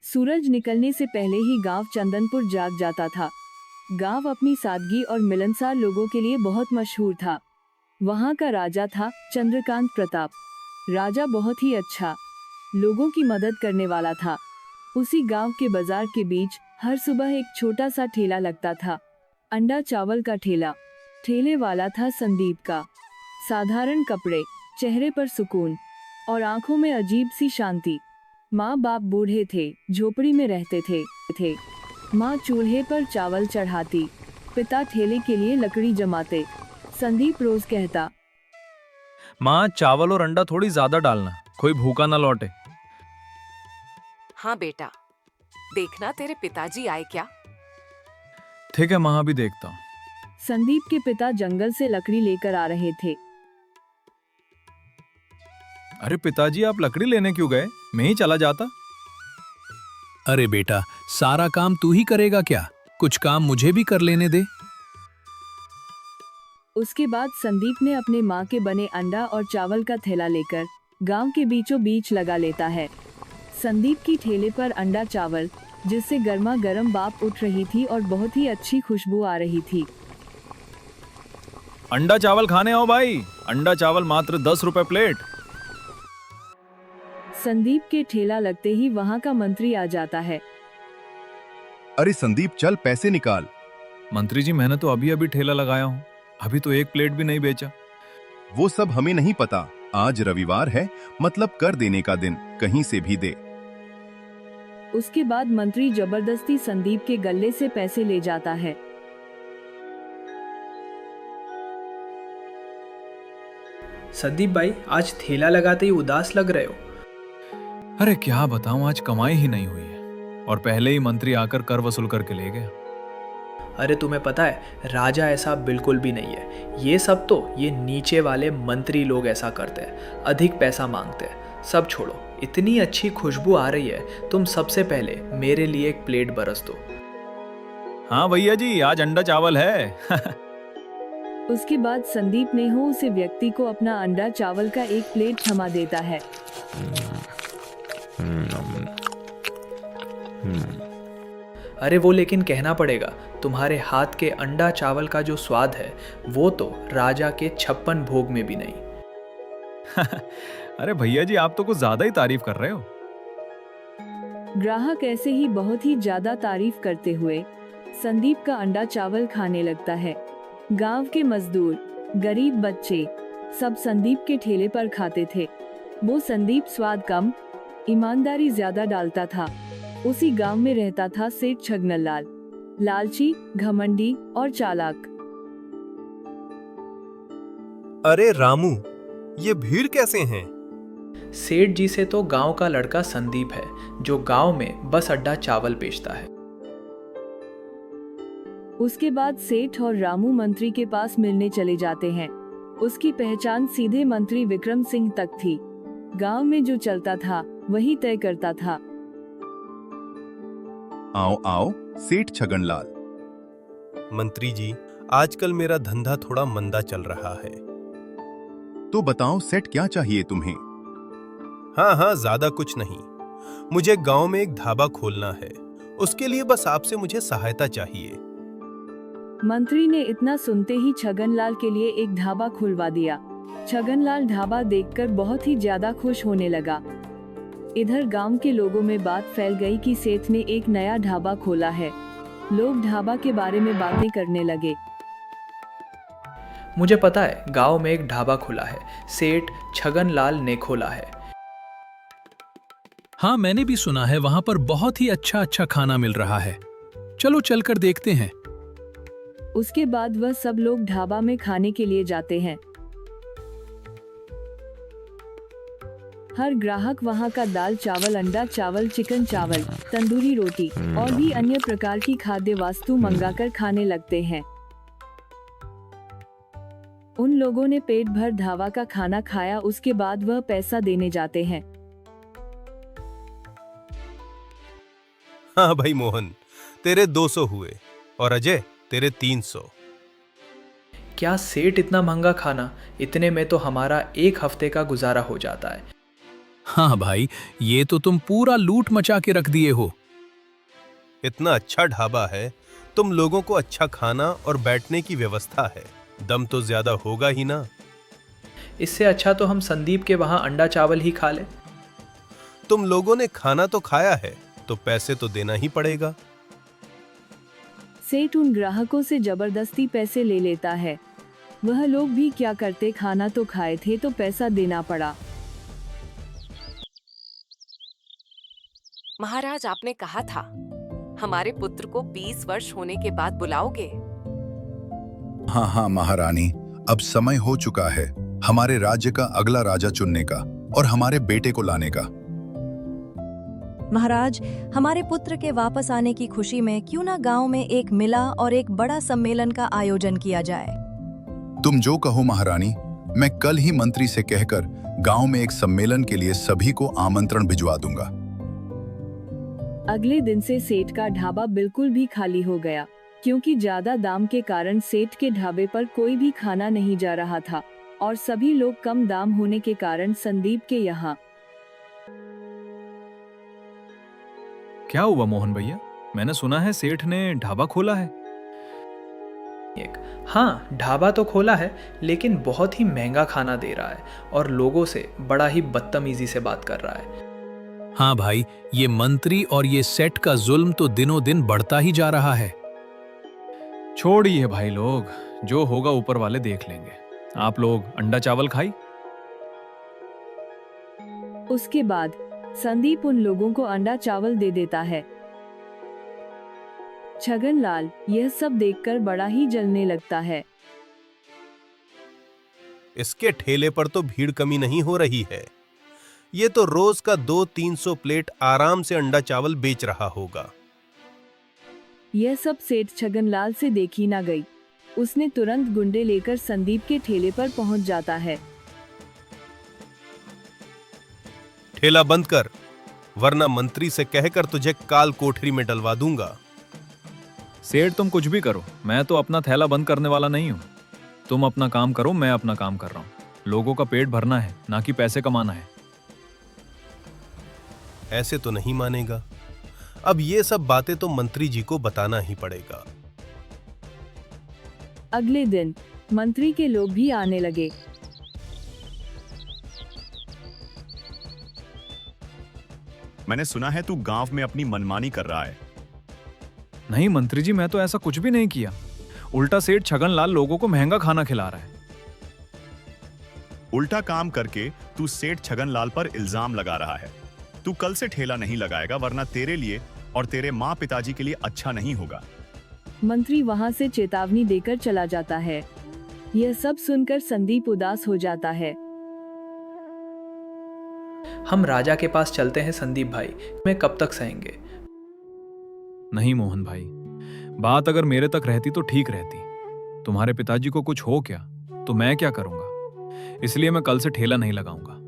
सूरज निकलने से पहले ही गांव चंदनपुर जाग जाता था। गांव अपनी सादगी और मिलनसार लोगों के लिए बहुत मशहूर था। वहां का राजा था चंद्रकांत प्रताप। राजा बहुत ही अच्छा, लोगों की मदद करने वाला था। उसी गांव के बाजार के बीच हर सुबह एक छोटा सा ठेला लगता था, अंडा चावल का ठेला। ठेले वाला था संदीप का। साधारण कपड़े, चेहरे पर सुकून और आंखों में अजीब सी शांति। माँ बाप बूढ़े थे, झोपड़ी में रहते थे। माँ चूल्हे पर चावल चढ़ाती, पिता ठेले के लिए लकड़ी जमाते। संदीप रोज कहता, माँ चावल और अंडा थोड़ी ज्यादा डालना, कोई भूखा ना लौटे। हाँ बेटा, देखना तेरे पिताजी आए क्या। ठीक है माँ, अभी देखता हूँ। संदीप के पिता जंगल से लकड़ी लेकर आ रहे थे। अरे पिताजी, आप लकड़ी लेने क्यों गए? मैं ही चला जाता। अरे बेटा, सारा काम तू ही करेगा क्या? कुछ काम मुझे भी कर लेने दे। उसके बाद संदीप ने अपने माँ के बने अंडा और चावल का थैला लेकर गांव के बीचों बीच लगा लेता है। संदीप की ठेले पर अंडा चावल, जिससे गर्मा गर्म भाप उठ रही थी और बहुत ही अच्छी खुशबू आ रही थी। अंडा चावल खाने आओ भाई, अंडा चावल मात्र 10 रुपए प्लेट। संदीप के ठेला लगते ही वहां का मंत्री आ जाता है। अरे संदीप, चल पैसे निकाल। मंत्री जी, मैंने तो अभी अभी ठेला लगाया हूँ, अभी तो एक प्लेट भी नहीं बेचा। वो सब हमें नहीं पता, आज रविवार है, मतलब कर देने का दिन, कहीं से भी दे। उसके बाद मंत्री जबरदस्ती संदीप के गले से पैसे ले जाता है। संदीप भाई, आज ठेला लगाते ही उदास लग रहे हो। अरे क्या बताऊं, आज कमाई ही नहीं हुई है और पहले ही मंत्री आकर कर वसूल करके ले गया। अरे तुम्हें पता है, राजा ऐसा बिल्कुल भी नहीं है। ये नीचे वाले मंत्री लोग ऐसा करते हैं, अधिक पैसा मांगते हैं। सब छोड़ो, इतनी अच्छी खुशबू आ रही है, तुम सबसे पहले मेरे लिए एक प्लेट बरस दो। हाँ भैया जी, आज अंडा चावल है। उसके बाद संदीप नेहो उसे व्यक्ति को अपना अंडा चावल का एक प्लेट थमा देता है। अरे वो लेकिन कहना पड़ेगा, तुम्हारे हाथ के अंडा चावल का जो स्वाद है वो तो राजा के 56 भोग में भी नहीं। अरे भैया जी, आप तो कुछ ज्यादा ही तारीफ कर रहे हो। ग्राहक ऐसे ही बहुत ही ज्यादा तारीफ करते हुए संदीप का अंडा चावल खाने लगता है। गांव के मजदूर, गरीब बच्चे सब संदीप के ठेले पर खाते थे। वो संदीप स्वाद कम, ईमानदारी ज्यादा डालता था। उसी गांव में रहता था सेठ छगनलाल, लालची, घमंडी और चालाक। अरे रामू, ये भीड़ कैसे हैं? सेठ जी से तो गांव का लड़का संदीप है, जो गांव में बस अड्डा चावल बेचता है। उसके बाद सेठ और रामू मंत्री के पास मिलने चले जाते हैं। उसकी पहचान सीधे मंत्री विक्रम सिंह तक थी। गांव में जो चलता था वही तय करता था। आओ आओ सेठ छगनलाल। मंत्री जी, आजकल मेरा धंधा थोड़ा मंदा चल रहा है। तो बताओ सेठ, क्या चाहिए तुम्हें? हाँ, ज्यादा कुछ नहीं। मुझे गांव में एक ढाबा खोलना है, उसके लिए बस आपसे मुझे सहायता चाहिए। मंत्री ने इतना सुनते ही छगनलाल के लिए एक ढाबा खुलवा दिया। छगनलाल ढाबा देखकर बहुत ही ज्यादा खुश होने लगा। इधर गांव के लोगों में बात फैल गई कि सेठ ने एक नया ढाबा खोला है। लोग ढाबा के बारे में बातें करने लगे। मुझे पता है, गांव में एक ढाबा खुला है, सेठ छगनलाल ने खोला है। हाँ, मैंने भी सुना है, वहां पर बहुत ही अच्छा अच्छा खाना मिल रहा है। चलो चलकर देखते हैं। उसके बाद वह सब लोग ढाबा में खाने के लिए जाते हैं। हर ग्राहक वहां का दाल चावल, अंडा चावल, चिकन चावल, तंदूरी रोटी और भी अन्य प्रकार की खाद्य वस्तु मंगाकर खाने लगते हैं। उन लोगों ने पेट भर ढाबा का खाना खाया। उसके बाद वह पैसा देने जाते हैं। हाँ भाई मोहन, तेरे 200 हुए और अजय तेरे 300। क्या सेठ, इतना महंगा खाना? इतने में तो हमारा एक हफ्ते का गुजारा हो जाता है। हाँ भाई, ये तो तुम पूरा लूट मचा के रख दिए हो। इतना अच्छा ढाबा है, तुम लोगों को अच्छा खाना और बैठने की व्यवस्था है, दम तो ज्यादा होगा ही ना। इससे अच्छा तो हम संदीप के वहाँ अंडा चावल ही खा ले। तुम लोगों ने खाना तो खाया है, तो पैसे तो देना ही पड़ेगा। सेठ उन ग्राहकों से जबरदस्ती पैसे ले लेता है। वह लोग भी क्या करते, खाना तो खाए थे तो पैसा देना पड़ा। महाराज, आपने कहा था हमारे पुत्र को 20 वर्ष होने के बाद बुलाओगे। हाँ हाँ महारानी, अब समय हो चुका है हमारे राज्य का अगला राजा चुनने का और हमारे बेटे को लाने का। महाराज, हमारे पुत्र के वापस आने की खुशी में क्यों ना गांव में एक मिला और एक बड़ा सम्मेलन का आयोजन किया जाए। तुम जो कहो महारानी, मैं कल ही मंत्री से कहकर गांव में एक सम्मेलन के लिए सभी को आमंत्रण भिजवा दूंगा। अगले दिन से सेठ का ढाबा बिल्कुल भी खाली हो गया, क्योंकि ज्यादा दाम के कारण सेठ के ढाबे पर कोई भी खाना नहीं जा रहा था और सभी लोग कम दाम होने के कारण संदीप के यहाँ। क्या हुआ मोहन भैया? मैंने सुना है सेठ ने ढाबा खोला है। हाँ, ढाबा तो खोला है, लेकिन बहुत ही महंगा खाना दे रहा है और लोगों से बड़ा ही बदतमीजी से बात कर रहा है। हाँ भाई, ये मंत्री और ये सेठ का जुल्म तो दिनों दिन बढ़ता ही जा रहा है। छोड़िए भाई लोग, जो होगा ऊपर वाले देख लेंगे। आप लोग अंडा चावल खाई। उसके बाद संदीप उन लोगों को अंडा चावल दे देता है। छगनलाल यह सब देखकर बड़ा ही जलने लगता है। इसके ठेले पर तो भीड़ कमी नहीं हो रही है। ये तो रोज का 200-300 प्लेट आराम से अंडा चावल बेच रहा होगा। यह सब सेठ छगनलाल से देखी ना गई। उसने तुरंत गुंडे लेकर संदीप के ठेले पर पहुंच जाता है। ठेला बंद कर, वरना मंत्री से कहकर तुझे काल कोठरी में डलवा दूंगा। सेठ तुम कुछ भी करो, मैं तो अपना थैला बंद करने वाला नहीं हूं। तुम अपना काम करो, मैं अपना काम कर रहा हूं। लोगों का पेट भरना है, ना कि पैसे कमाना है। ऐसे तो नहीं मानेगा। अब ये सब बातें तो मंत्री जी को बताना ही पड़ेगा। अगले दिन मंत्री के लोग भी आने लगे। मैंने सुना है तू गांव में अपनी मनमानी कर रहा है। नहीं मंत्री जी, मैं तो ऐसा कुछ भी नहीं किया। उल्टा सेठ छगनलाल लोगों को महंगा खाना खिला रहा है। उल्टा काम करके तू सेठ छगनलाल पर इल्जाम लगा रहा है। तू कल से ठेला नहीं लगाएगा, वरना तेरे लिए और तेरे माँ पिताजी के लिए अच्छा नहीं होगा। मंत्री वहां से चेतावनी देकर चला जाता है। यह सब सुनकर संदीप उदास हो जाता है। हम राजा के पास चलते हैं संदीप भाई, मैं कब तक सहेंगे। नहीं मोहन भाई, बात अगर मेरे तक रहती तो ठीक रहती। तुम्हारे पिताजी को कुछ हो क्या तो मैं क्या करूंगा, इसलिए मैं कल से ठेला नहीं लगाऊंगा।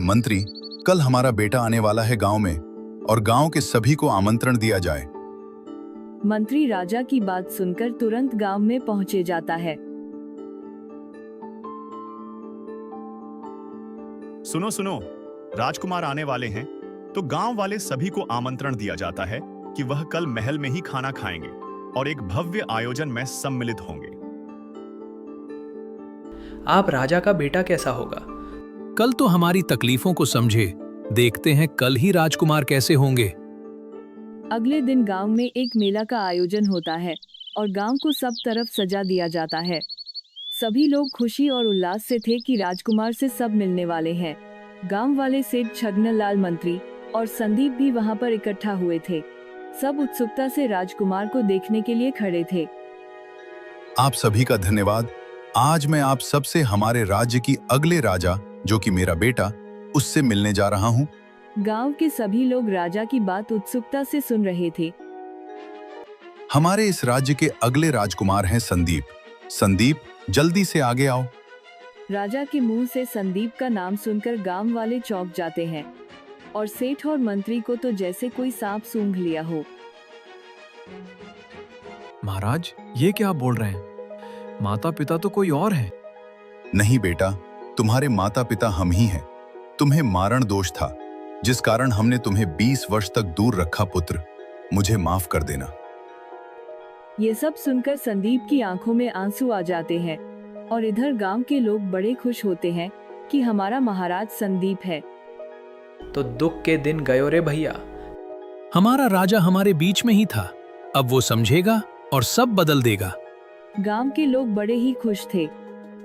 मंत्री, कल हमारा बेटा आने वाला है गांव में और गांव के सभी को आमंत्रण दिया जाए। मंत्री राजा की बात सुनकर तुरंत गांव में पहुंचे जाता है। सुनो सुनो, राजकुमार आने वाले हैं, तो गांव वाले सभी को आमंत्रण दिया जाता है कि वह कल महल में ही खाना खाएंगे और एक भव्य आयोजन में सम्मिलित होंगे। आप राजा का बेटा कैसा होगा? कल तो हमारी तकलीफों को समझे, देखते हैं कल ही राजकुमार कैसे होंगे। अगले दिन गांव में एक मेला का आयोजन होता है और गांव को सब तरफ सजा दिया जाता है। सभी लोग खुशी और उल्लास से थे कि राजकुमार से सब मिलने वाले हैं। गांव वाले सेठ छगनलाल, मंत्री और संदीप भी वहां पर इकट्ठा हुए थे। सब उत्सुकता से राजकुमार को देखने के लिए खड़े थे। आप सभी का धन्यवाद। आज मैं आप सबसे हमारे राज्य की अगले राजा, जो कि मेरा बेटा, उससे मिलने जा रहा हूँ। गांव के सभी लोग राजा की बात उत्सुकता से सुन रहे थे। हमारे इस राज्य के अगले राजकुमार हैं संदीप। संदीप, जल्दी से आगे आओ। राजा के मुंह से संदीप का नाम सुनकर गांव वाले चौंक जाते हैं और सेठ और मंत्री को तो जैसे कोई सांप सूंघ लिया हो। महाराज, ये क्या आप बोल रहे हैं? माता पिता तो कोई और है। नहीं बेटा, तुम्हारे माता पिता हम ही हैं। तुम्हें मारण दोष था, जिस कारण हमने तुम्हें 20 वर्ष तक दूर रखा। पुत्र, मुझे माफ कर देना। ये सब सुनकर संदीप की आंखों में आंसू आ जाते हैं और इधर गांव के लोग बड़े खुश होते हैं कि हमारा महाराज संदीप है। तो दुख के दिन गयो रे भैया। हमारा राजा हमारे बीच में ही था, अब वो समझेगा और सब बदल देगा। गांव के लोग बड़े ही खुश थे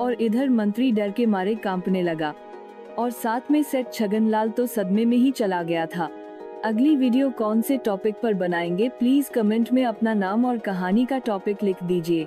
और इधर मंत्री डर के मारे कांपने लगा और साथ में सेठ छगनलाल तो सदमे में ही चला गया था। अगली वीडियो कौन से टॉपिक पर बनाएंगे, प्लीज कमेंट में अपना नाम और कहानी का टॉपिक लिख दीजिए।